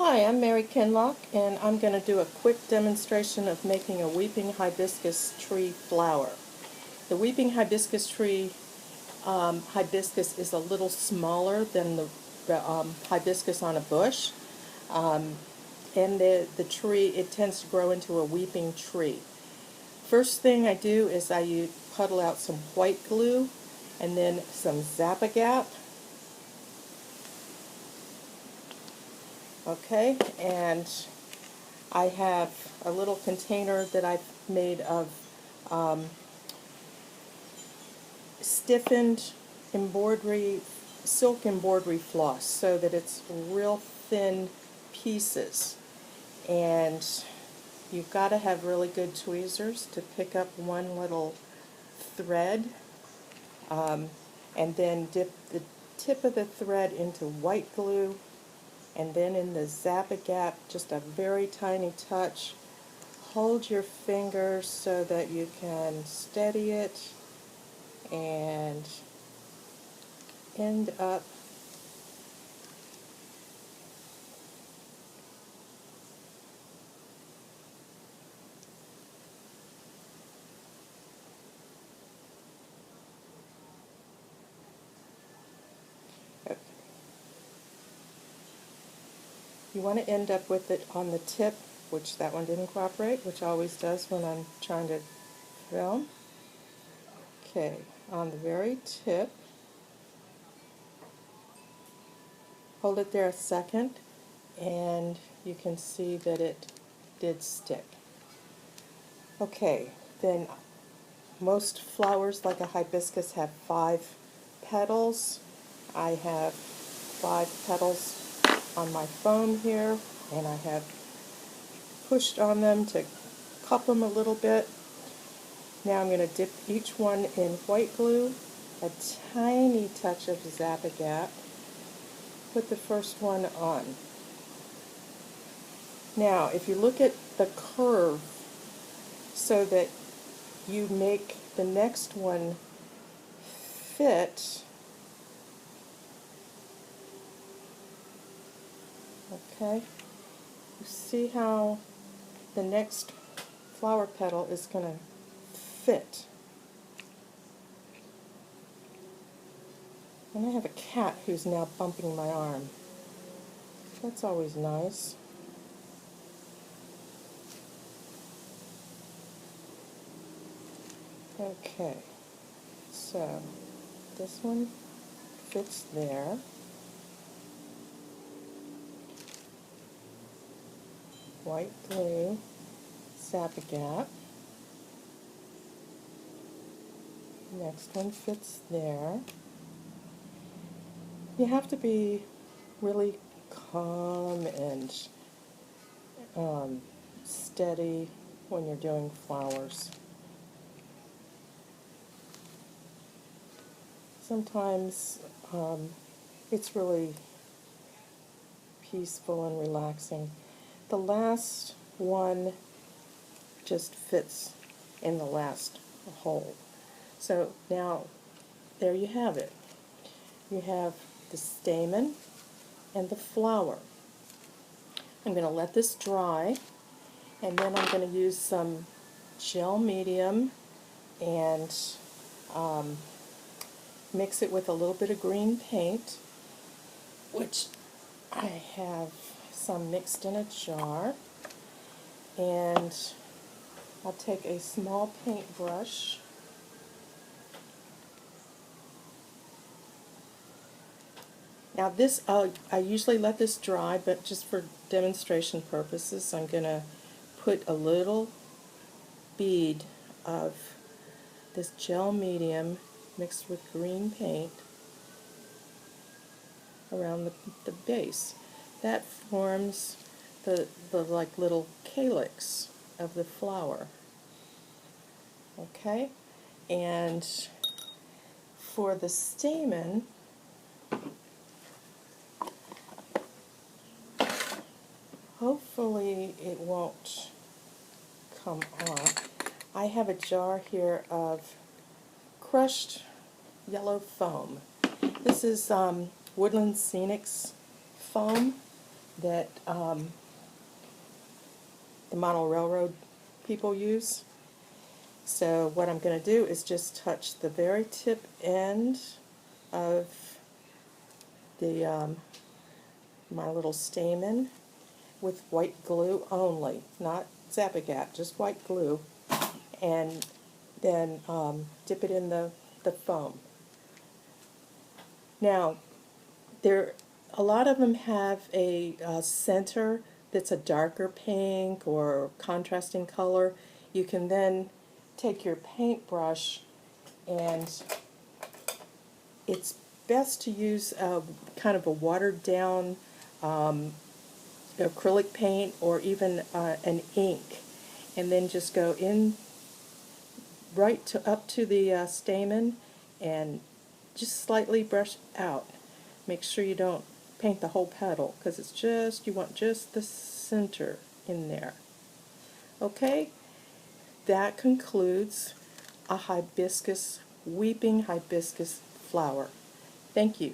Hi, I'm Mary Kinlock, and I'm going to do a quick demonstration of making a weeping hibiscus tree flower. The weeping hibiscus tree hibiscus is a little smaller than the hibiscus on a bush, um, and the tree, it tends to grow into a weeping tree. First thing I do is I puddle out some white glue and then some Zap-A-Gap. Okay, and I have a little container that I've made of stiffened embroidery, silk embroidery floss, so that it's real thin pieces. And you've got to have really good tweezers to pick up one little thread, and then dip the tip of the thread into white glue, and then in the Zap-A-Gap, just a very tiny touch. Hold your fingers so that you can steady it and end up you want to end up with it on the tip, which that one didn't cooperate, which always does when I'm trying to film. Okay, on the very tip, hold it there a second, and you can see that it did stick. Okay, then most flowers like a hibiscus have 5 petals. I have 5 petals on my foam here, and I have pushed on them to cup them a little bit. Now I'm going to dip each one in white glue, a tiny touch of Zap-A-Gap, put the first one on. Now if you look at the curve so that you make the next one fit, okay, you see how the next flower petal is going to fit. And I have a cat who's now bumping my arm. That's always nice. Okay, so this one fits there. White glue, Zap-A-Gap. Next one fits there. You have to be really calm and steady when you're doing flowers. Sometimes it's really peaceful and relaxing. The last one just fits in the last hole. So now, there you have it. You have the stamen and the flower. I'm going to let this dry, and then I'm going to use some gel medium and mix it with a little bit of green paint, which I have some mixed in a jar. And I'll take a small paintbrush Now this, I usually let this dry, but just for demonstration purposes, I'm going to put a little bead of this gel medium mixed with green paint around the base. That forms the like little calyx of the flower. Okay? And for the stamen, hopefully it won't come off. I have a jar here of crushed yellow foam. This is Woodland Scenics foam, that the model railroad people use. So what I'm going to do is just touch the very tip end of the my little stamen with white glue only, not Zap-A-Gap, just white glue, and then dip it in the foam. Now, a lot of them have a center that's a darker pink or contrasting color. You can then take your paintbrush, and it's best to use kind of a watered down acrylic paint or even an ink, and then just go in right up to the stamen and just slightly brush out. Make sure you don't paint the whole petal, because you want just the center in there. Okay, that concludes a hibiscus, weeping hibiscus flower. Thank you.